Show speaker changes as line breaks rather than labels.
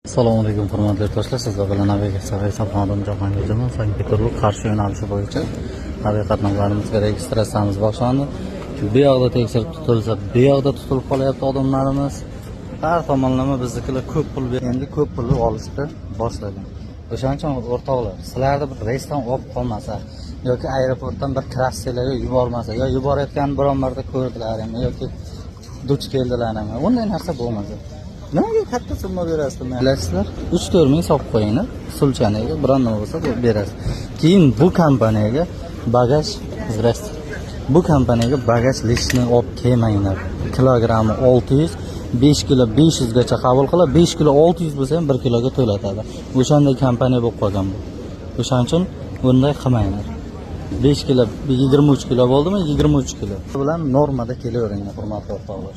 Assalomu alaykum hurmatli yurtdoshlar, sizlar bilan navigatsiya hisobxonadan Jahongirjon, Sankt-Peterburg Qarshi yo'nalishi bo'yicha haqiqatlarimizni registratsiyamiz boshlandi. Bu yoqda tekshirib tutilsa, bu yoqda tutilib qolyapti odamlarimiz. Har tomonlama biznikilar ko'p pul endi ko'p pul olishni boshlagan. O'shaning uchun o'rtoqlar, sizlarni bir reysdan olib qolmasa yoki aeroportdan bir trasslarga yubormasa, yo yuborayotgan biron marta ko'rdilarmi yoki duch keldilarmi, unday narsa bo'lmasa. Nimaga katta summa berasizlar? Bilasizlar, 3-4 ming solib qo'yinglar, sulchaniga biron nima bo'lsa berasiz. Keyin bu kompaniyaga bagaj bu kompaniyaga bagaj listini olib kelmanglar. Kilogrammi 600, 5 kilo 500 gacha qabul qilib, 5 kilo 600 bo'lsa ham 1 kiloga to'latadi. O'shanday kompaniya bo'lib qolgan bu. O'shaning uchun bunday qilmanglar. 5 kilo 23 kilo bo'ldimi? 23 kilo. Bu bilan normada kelaveringlar, hurmatli o'rtoqlar.